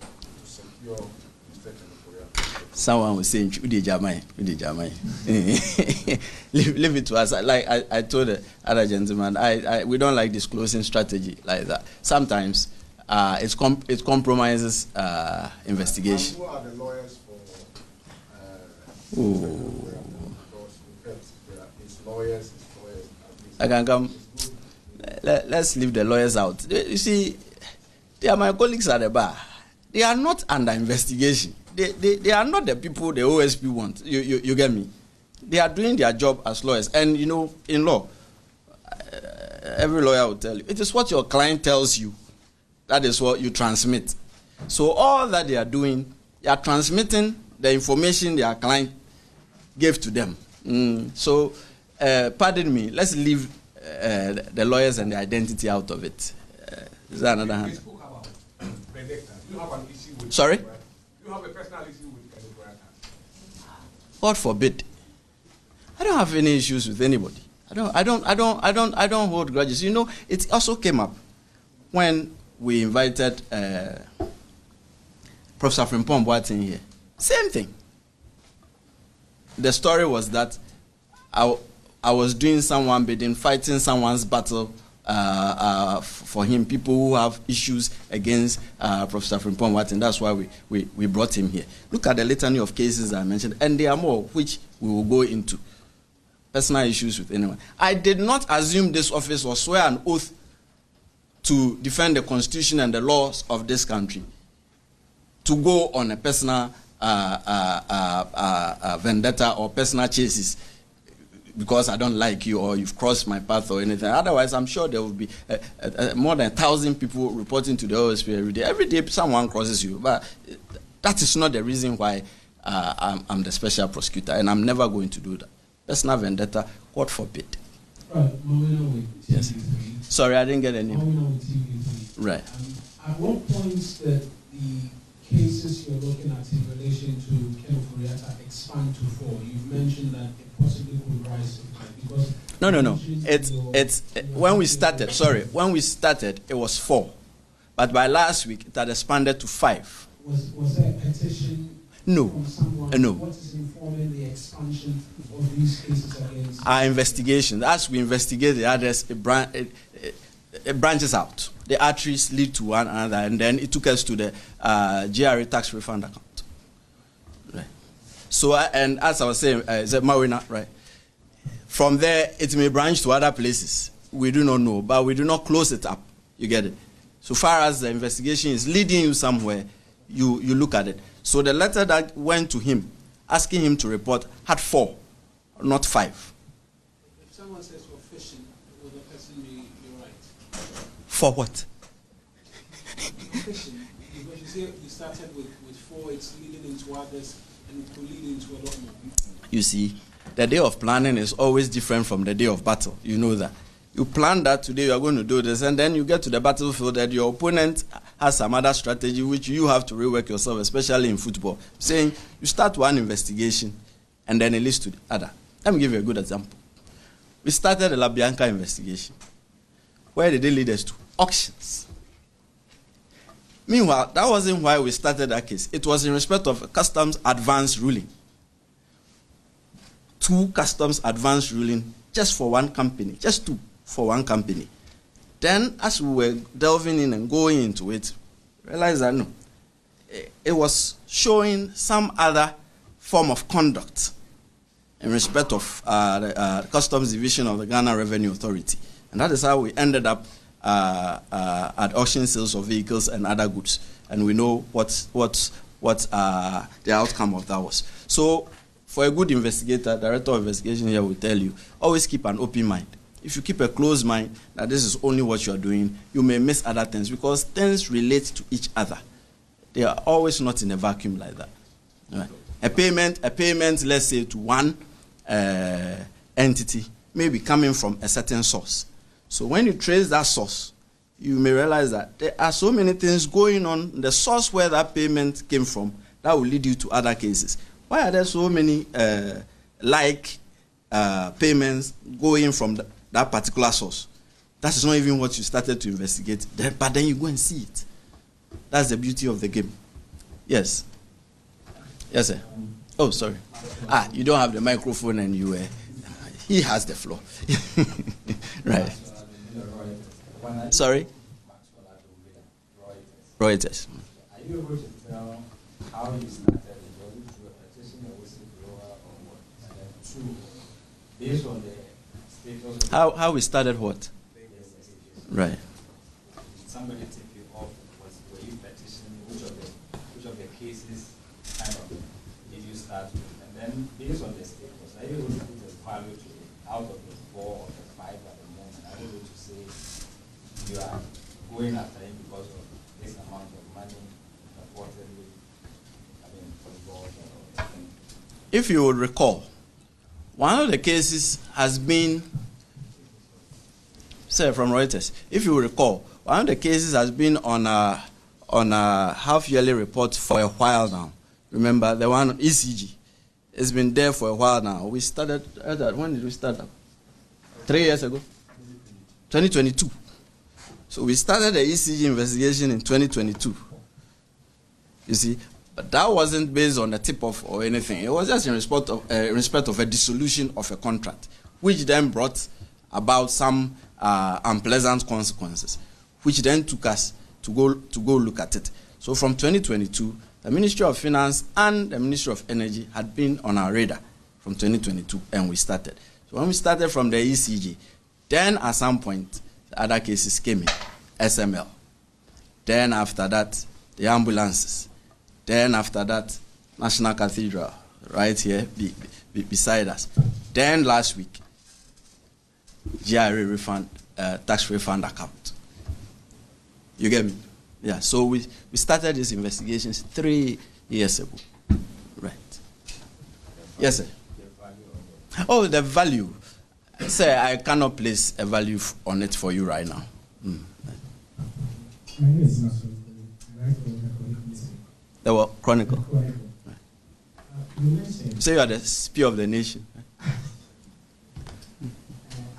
to secure Mr. Ken Ofori-Atta? Someone was saying, leave it to us. Like I told the other gentleman, we don't like disclosing strategy like that. Sometimes it compromises investigation. And who are the lawyers for his lawyers. I can come. Let's leave the lawyers out. You see, they are my colleagues at the bar. They are not under investigation. They are not the people the OSP want. You get me? They are doing their job as lawyers. And, you know, in law, every lawyer will tell you, it is what your client tells you. That is what you transmit. So all that they are doing, they are transmitting the information their client gave to them. So, pardon me, let's leave the lawyers and the identity out of it. Is that another hand? You spoke about vendetta. You have an issue with... Sorry? You have a personal issue with Ken Ofori-Atta. God forbid. I don't have any issues with anybody. I don't hold grudges. You know, it also came up when we invited Professor Frimpong Boateng here. Same thing. The story was that I was doing someone bidding, fighting someone's battle for him, people who have issues against Professor Frimpong, and that's why we brought him here. Look at the litany of cases I mentioned, and there are more, which we will go into. Personal issues with anyone. I did not assume this office or swear an oath to defend the Constitution and the laws of this country to go on a personal vendetta or personal chases because I don't like you or you've crossed my path or anything. Otherwise, I'm sure there will be more than 1,000 people reporting to the OSP every day. Every day, someone crosses you. But that is not the reason why I'm the special prosecutor, and I'm never going to do that. Personal vendetta, God forbid. Right, yes. Sorry, I didn't get any. Right. At what points that the cases you're looking at in relation to Ken Ofori-Atta expand to 4? You've mentioned that it possibly could rise to 5 because no. It's when we started. Sorry, when we started, it was 4, but by last week it had expanded to 5. Was there a petition? No. From someone? No. What is informing the expansion of these cases against? Our investigation. As we investigate the address, it branches out. The arteries lead to one another, and then it took us to the GRA tax refund account. Right. So, and as I was saying, Mawina, right? From there, it may branch to other places. We do not know, but we do not close it up. You get it? So far as the investigation is leading you somewhere, you look at it. So the letter that went to him, asking him to report, had 4, not 5. If someone says for fishing, will the person be right? For what? Fishing, because you say you started with 4, it's leading into others, and it could lead into a lot more. You see, the day of planning is always different from the day of battle. You know that. You plan that today you are going to do this, and then you get to the battlefield that your opponent has some other strategy which you have to rework yourself, especially in football. Saying you start one investigation and then it leads to the other. Let me give you a good example. We started the La Bianca investigation. Where did it lead us to? Auctions. Meanwhile, that wasn't why we started that case. It was in respect of a customs advance ruling. 2 customs advance ruling just for one company, just 2 for one company. Then, as we were delving in and going into it, realized that no, it was showing some other form of conduct in respect of the Customs Division of the Ghana Revenue Authority. And that is how we ended up at auction sales of vehicles and other goods. And we know what the outcome of that was. So, for a good investigator, director of investigation here will tell you, always keep an open mind. If you keep a closed mind that this is only what you are doing, you may miss other things because things relate to each other. They are always not in a vacuum like that. Right. A payment, let's say, to one entity may be coming from a certain source. So when you trace that source, you may realize that there are so many things going on, the source where that payment came from, that will lead you to other cases. Why are there so many payments going from that particular source? That is not even what you started to investigate, but then you go and see it. That's the beauty of the game. Yes. Yes, sir. Oh, sorry. You don't have the microphone and you he has the floor. Right. Sorry? Reuters. Are you able to tell how you started? Was it through a petition, a whistleblower, or what? And then 2, based on the status of how we started what? Right. Somebody take you off, were you petitioning, which of the cases kind of did you start with? And then based on the status, are you able to put a value to it out of the 4 or the 5 at the moment? Are you able to say you are going after him because of this amount of money reportedly, involved or anything? If you would recall, one of the cases has been, say from Reuters, if you recall, one of the cases has been on a half-yearly report for a while now. Remember, the one on ECG. It's been there for a while now. We started, when did we start that? 3 years ago? 2022. So we started the ECG investigation in 2022. You see, But that wasn't based on the tip-off or anything. It was just in respect of a dissolution of a contract, which then brought about some unpleasant consequences, which then took us to go look at it. So from 2022, the Ministry of Finance and the Ministry of Energy had been on our radar from 2022, and we started. So when we started from the ECG, then at some point, the other cases came in, SML. Then after that, the ambulances. Then after that, National Cathedral, right here beside us. Then last week, GRA refund, tax refund account. You get me? Yeah, so we started these investigations 3 years ago. Right. Yes, sir. Oh, the value. Sir, I cannot place a value on it for you right now. My name is Maso. I write for the Chronicle. The what? Chronicle. Right. You mentioned. So you are the spear of the nation. I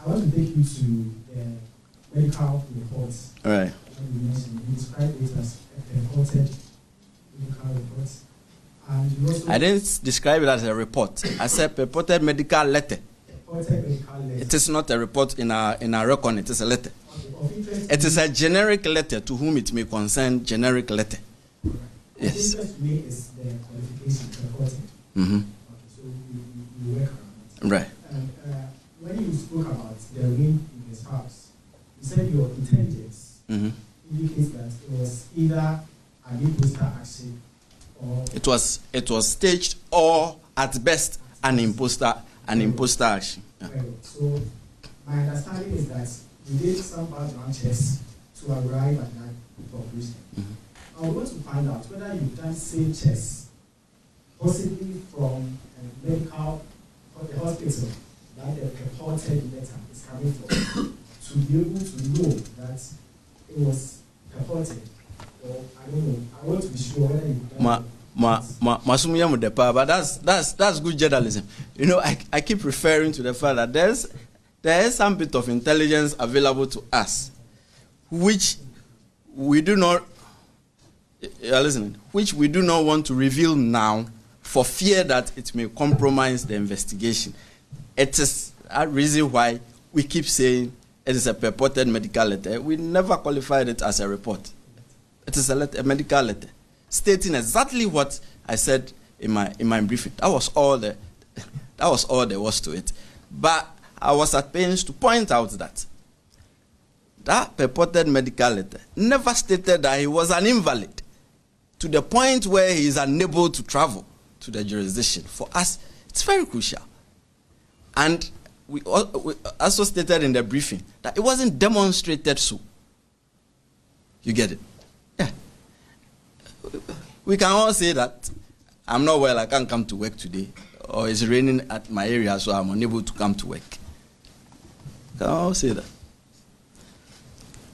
want to take you to the medical reports. All right. You mentioned, you described it as reported medical reports. And you also I didn't describe it as a report. I said purported medical letter. reported medical letter. It is not a report in our record, it is a letter. Okay, of interest It is a generic letter to whom it may concern, generic letter. Right. Yes. Of interest to me is the qualification reported. Mm-hmm. Okay, so you work around it. Right. And when you spoke about the ring in his house, you said your intelligence Mm-hmm. indicates that it was either an imposter action or It was staged or at best an imposter action. Yeah. well, so my understanding is that you did some background checks to arrive at that conclusion. Mm-hmm. I want to find out whether you've done same checks, possibly from a medical or the hospital that the purported letter is coming from, to be able to know that it was purported. Or I don't know. I want to be sure whether you've done But that's good journalism. You know, I keep referring to the fact that there is some bit of intelligence available to us, which we do not. You're listening. Which we do not want to reveal now, for fear that it may compromise the investigation. It is a reason why we keep saying it is a purported medical letter. We never qualified it as a report. It is a medical letter stating exactly what I said in my briefing. That was all there was to it. But I was at pains to point out that that purported medical letter never stated that he was an invalid, to the point where he is unable to travel to the jurisdiction. For us, it's very crucial. And we also stated in the briefing that it wasn't demonstrated so. You get it? Yeah. We can all say that I'm not well, I can't come to work today, or it's raining at my area, so I'm unable to come to work. We can all say that.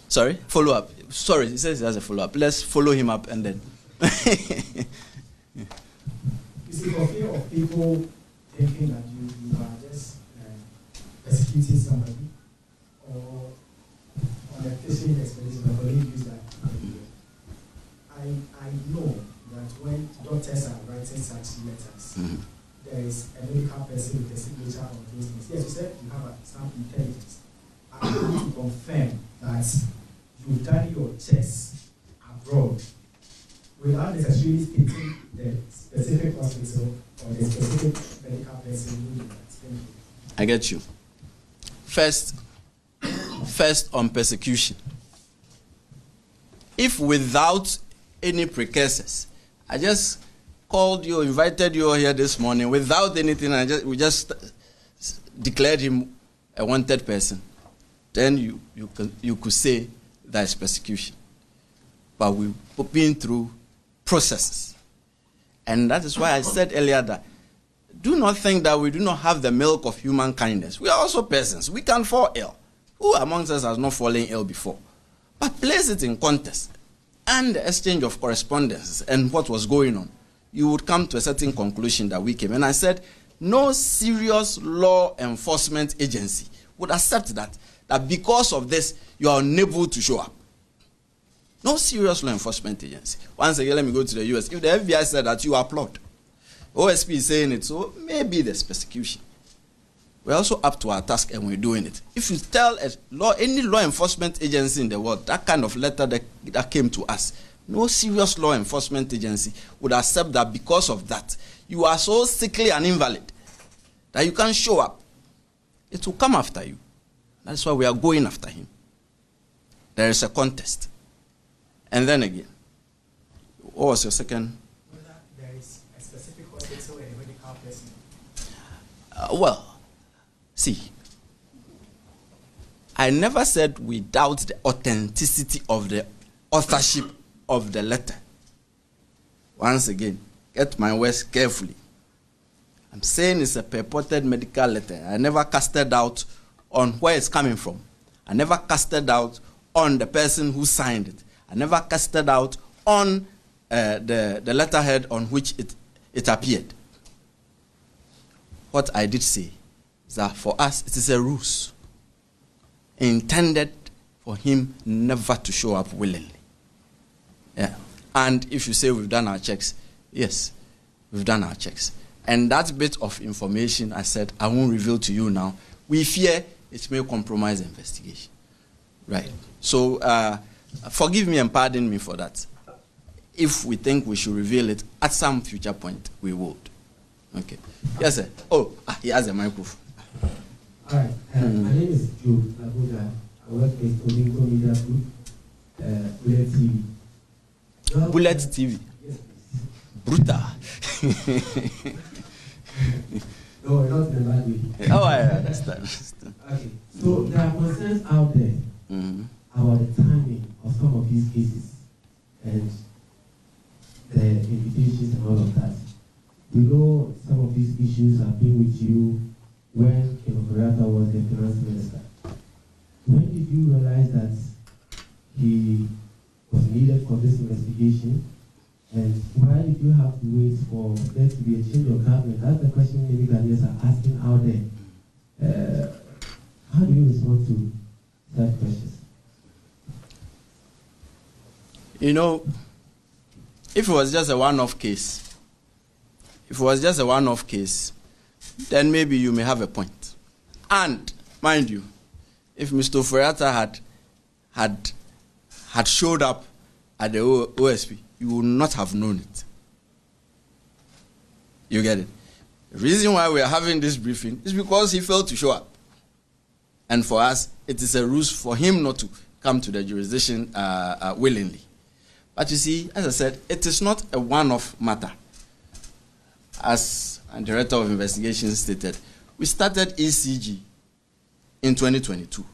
Sorry? Follow up. Sorry, he says he has a follow up. Let's follow him up and then. You see, for fear of people thinking that you are just persecuting somebody or on a fishing expedition, I believe use that. I know that when doctors are writing such letters, there is a medical person with a signature on those things. Yes, you said you have some intelligence. I need to confirm that you've done your checks abroad without necessarily stating the specific hospital or the specific medical person who you are. I get you. First on persecution. If without any precursors, I just called you, invited you here this morning without anything, we just declared him a wanted person, then you could say that is persecution. But we've been through processes. And that is why I said earlier that do not think that we do not have the milk of human kindness. We are also persons. We can fall ill. Who amongst us has not fallen ill before? But place it in context and the exchange of correspondence and what was going on. You would come to a certain conclusion that we came. And I said, no serious law enforcement agency would accept that because of this, you are unable to show up. No serious law enforcement agency. Once again, let me go to the US. If the FBI said that, you applaud. OSP is saying it, so maybe there's persecution. We're also up to our task and we're doing it. If you tell any law enforcement agency in the world that kind of letter that came to us, no serious law enforcement agency would accept that because of that, you are so sickly and invalid that you can't show up. It will come after you. That's why we are going after him. There is a contest. And then again, what was your second? Whether there is a specific hospital and a medical person. Well, see, I never said we doubt the authenticity of the authorship of the letter. Once again, get my words carefully. I'm saying it's a purported medical letter. I never casted doubt on where it's coming from. I never casted doubt on the person who signed it. I never casted doubt on the letterhead on which it appeared. What I did say is that for us, it is a ruse intended for him never to show up willingly. Yeah. And if you say we've done our checks, yes, we've done our checks. And that bit of information I said I won't reveal to you now. We fear it may compromise the investigation. Right. So forgive me and pardon me for that. If we think we should reveal it at some future point, we would. Okay. Yes, sir. Oh, he has a microphone. All right. My name is Joe Labuda. I work with Olingo Media Group, Bullet TV. Bullet TV? Yes, please. Brutal. No, not in a bad way. Oh, I understand. Okay. So there are concerns out there about the timing of some of these cases and the invitations and all of that. We know some of these issues have been with you when Ken Ofori-Atta was the finance minister. When did you realize that he was needed for this investigation? And why did you have to wait for there to be a change of government? That's the question many Ghanaians are asking out there. How do you respond to that question? You know, if it was just a one-off case, then maybe you may have a point. And, mind you, if Mr. Ofori-Atta had showed up at the OSP, you would not have known it. You get it? The reason why we are having this briefing is because he failed to show up. And for us, it is a ruse for him not to come to the jurisdiction willingly. But you see, as I said, it is not a one-off matter. As the Director of Investigations stated, we started ECG in 2022.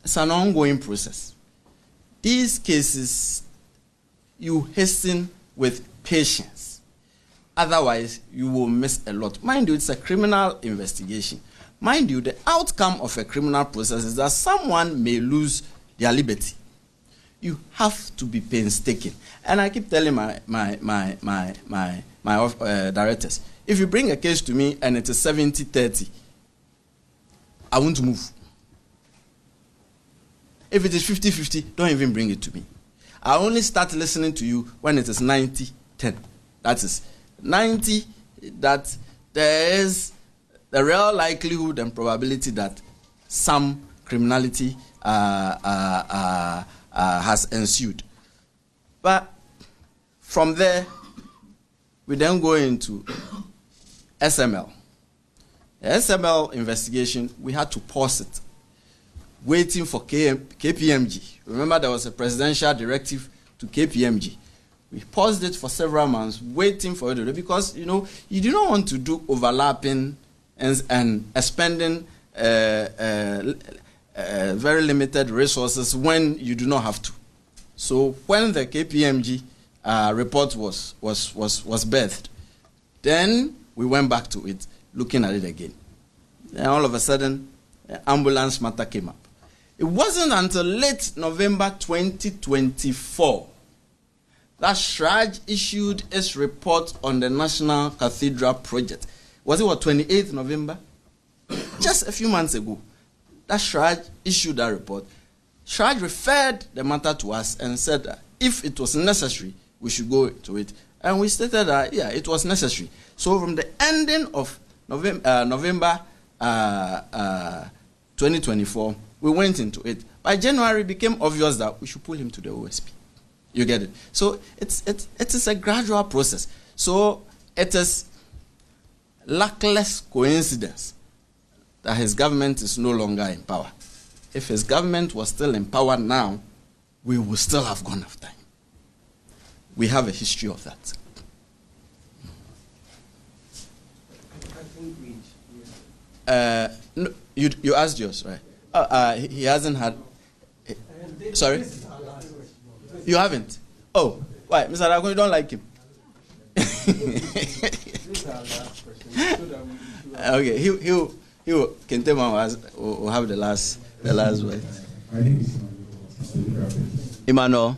It's an ongoing process. These cases, you hasten with patience. Otherwise, you will miss a lot. Mind you, it's a criminal investigation. Mind you, the outcome of a criminal process is that someone may lose their liberty. You have to be painstaking. And I keep telling my directors, if you bring a case to me and it is 70-30, I won't move. If it is 50-50, don't even bring it to me. I only start listening to you when it is 90-10. That is 90, that there is the real likelihood and probability that some criminality has ensued. But from there, we then go into SML. The SML investigation, we had to pause it, waiting for KPMG. Remember, there was a presidential directive to KPMG. We paused it for several months, waiting for it, because, you know, you do not want to do overlapping and spending very limited resources when you do not have to. So when the KPMG report was birthed, then we went back to it, looking at it again. Then all of a sudden, the ambulance matter came up. It wasn't until late November 2024 that SHRAJ issued its report on the National Cathedral project. Was it 28th November? Just a few months ago, that SHRAJ issued that report Shraj referred the matter to us and said that if it was necessary, we should go to it. And we stated that, yeah, it was necessary. So from the ending of November 2024, we went into it. By January, it became obvious that we should pull him to the OSP. You get it? So it is a gradual process. So it is luckless coincidence that his government is no longer in power. If his government was still in power now, we would still have gone after him. We have a history of that. No, you asked yours, right? He hasn't had. Sorry? You haven't? Oh, why? Mr. Adakun, you don't like him? Okay, he Kentema will have the last word. Emmanuel.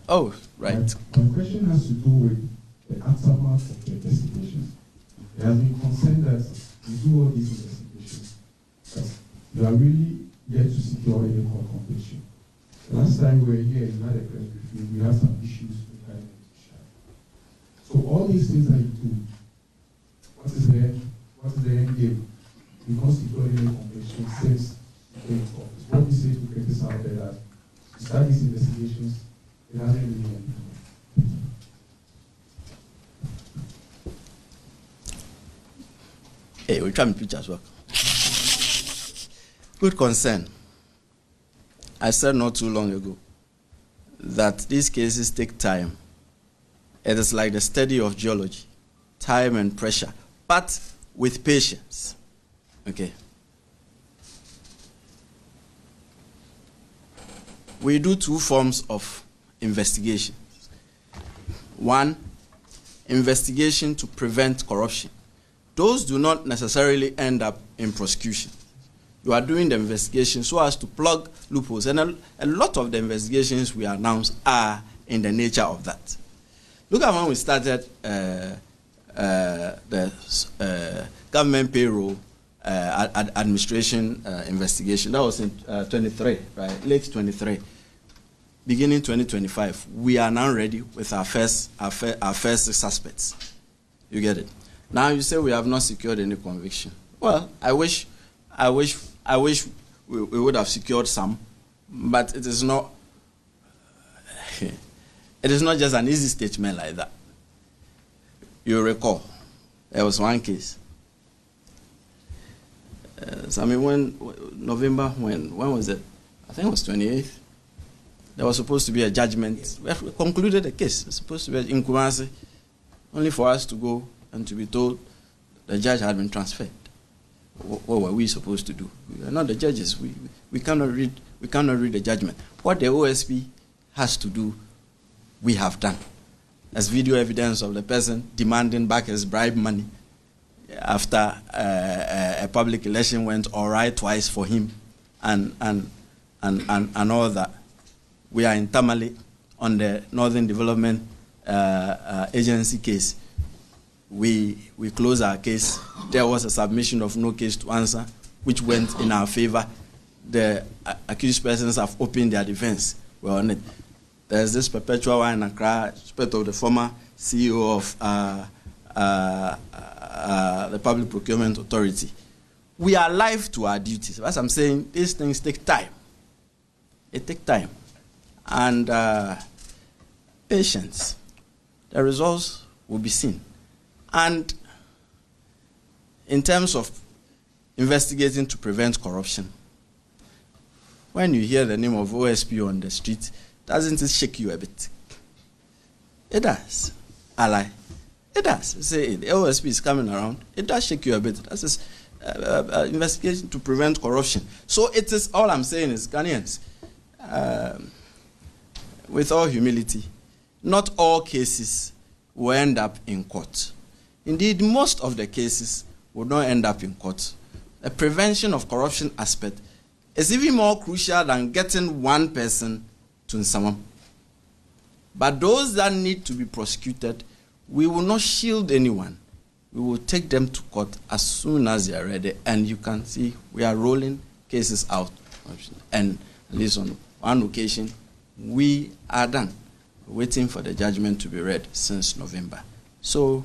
Oh, right. My question has to do with the aftermath of the investigation. There has been concern that you do all these investigations, but you are really yet to secure any court conviction. The last time we were here in another press briefing, we had some issues regarding the judiciary. So all these things that you do, what is the end game? Because you got any conviction since you came to office. What we say to critics out there that you start these investigations, it hasn't really ended. Hey, we'll try and pitch as well. Good concern. I said not too long ago that these cases take time. It is like the study of geology, time and pressure, but with patience. Okay. We do two forms of investigation. One, investigation to prevent corruption. Those do not necessarily end up in prosecution. You are doing the investigation so as to plug loopholes. And a lot of the investigations we announce are in the nature of that. Look at when we started the government payroll administration investigation. That was in 23, right? Late 23. Beginning 2025. We are now ready with our first suspects. You get it? Now you say we have not secured any conviction. Well, I wish we would have secured some, but it is not. It is not just an easy statement like that. You recall, there was one case. So I mean, when was it? I think it was 28th. There was supposed to be a judgment. We concluded the case. It was supposed to be in Kumasi, only for us to go and to be told the judge had been transferred. What were we supposed to do? We are not the judges. We cannot read the judgment. What the OSP has to do, we have done. There's video evidence of the person demanding back his bribe money after a public election went all right twice for him, and all that. We are in Tamale on the Northern Development Agency case. We closed our case. There was a submission of no case to answer, which went in our favor. The accused persons have opened their defense. We're on it. There's this perpetual one in Accra, respect of the former CEO of the Public Procurement Authority. We are alive to our duties. As I'm saying, these things take time. It takes time. And patience. The results will be seen. And in terms of investigating to prevent corruption, when you hear the name of OSP on the street, doesn't it shake you a bit? It does. I lie. It does. Say the OSP is coming around. It does shake you a bit. That's investigation to prevent corruption. So it is, all I'm saying is, Ghanaians, with all humility, not all cases will end up in court. Indeed, most of the cases will not end up in court. The prevention of corruption aspect is even more crucial than getting one person to Nsawam. But those that need to be prosecuted, we will not shield anyone. We will take them to court as soon as they are ready. And you can see we are rolling cases out And at least on one occasion, we are done, waiting for the judgment to be read since November. So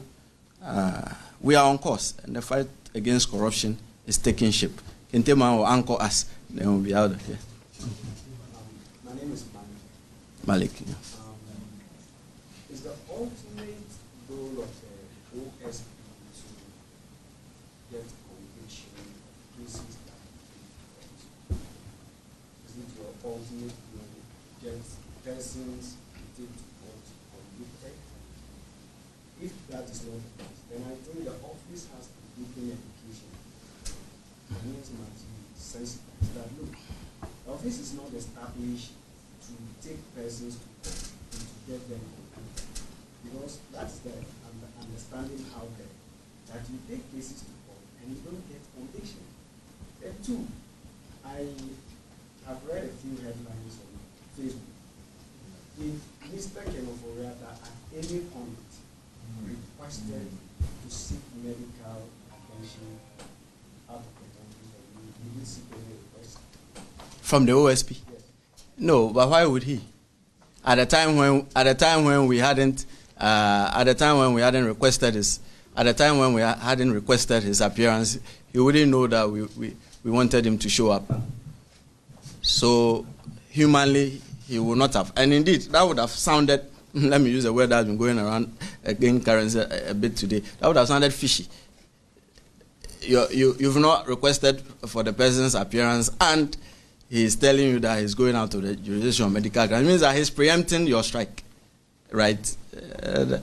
we are on course, and the fight against corruption is taking shape. Kentema will anchor us, then we'll be out of here. My name is Malik. Yeah. Is the ultimate goal of the OSP to get conviction cases that is it your ultimate goal? Get persons to court convicted? If that is not the case, then I think the office has to deepen education. Means must be sensitive that look, the office is not established to take persons to court and to get them convicted. Because that's the understanding out there, that you take cases to court and you don't get conviction. Then two, I have read a few headlines on Facebook. If Mr. Ken Ofori-Atta at any point requested to seek medical attention out of the country, he did seek any request. From the OSP? Yes. No, but why would he? At the time when we hadn't requested his appearance, he wouldn't know that we wanted him to show up. So humanly, he would not have. And indeed, that would have sounded, let me use a word that's been going around again currency a bit today, that would have sounded fishy. You've not requested for the person's appearance, and he's telling you that he's going out of the jurisdiction of medical grounds. It means that he's preempting your strike, right? That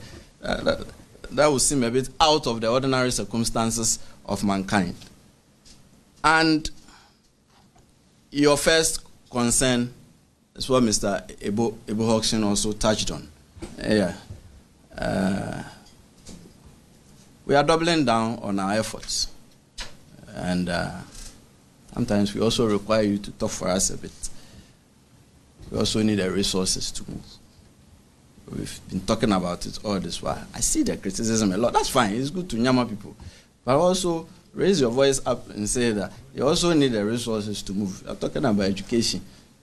would seem a bit out of the ordinary circumstances of mankind. And your first concern is what Mr. Ebo Hodgson also touched on. Yeah. We are doubling down on our efforts. And sometimes we also require you to talk for us a bit. We also need the resources to move. We've been talking about it all this while. I see the criticism a lot. That's fine. It's good to nyama people. But also raise your voice up and say that you also need the resources to move. I'm talking about education.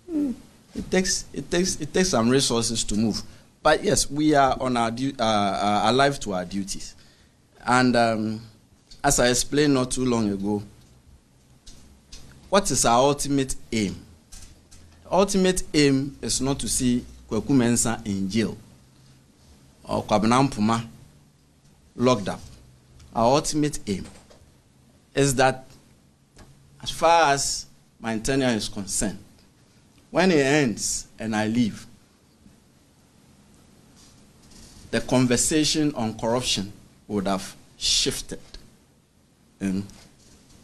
It takes some resources to move. But yes, we are on our alive to our duties. And as I explained not too long ago, what is our ultimate aim? Ultimate aim is not to see Kweku Mensah in jail or Kwabena Mpuma locked up. Our ultimate aim is that, as far as my tenure is concerned, when it ends and I leave, the conversation on corruption would have shifted.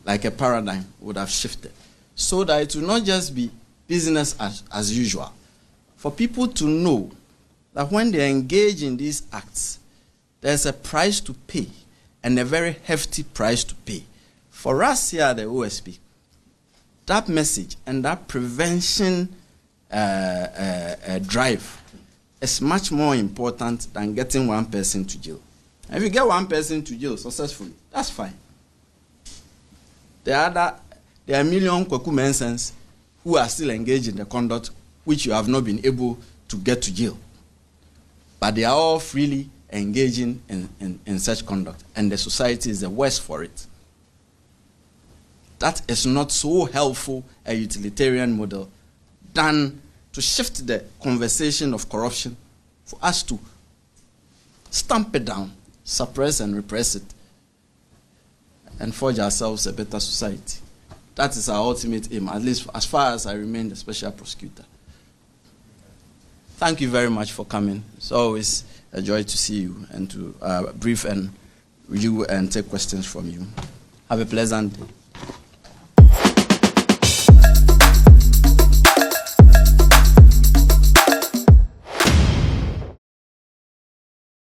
Like a paradigm would have shifted. So that it will not just be business as usual. For people to know that when they engage in these acts, there's a price to pay, and a very hefty price to pay. For us here at the OSP, that message and that prevention drive is much more important than getting one person to jail. And if you get one person to jail successfully, that's fine. There are a million Kweku Mensahs who are still engaged in the conduct which you have not been able to get to jail. But they are all freely engaging in such conduct, and the society is the worse for it. That is not so helpful a utilitarian model than to shift the conversation of corruption for us to stamp it down, suppress and repress it, and forge ourselves a better society. That is our ultimate aim, at least as far as I remain the Special Prosecutor. Thank you very much for coming. It's always a joy to see you and to brief and review and take questions from you. Have a pleasant day.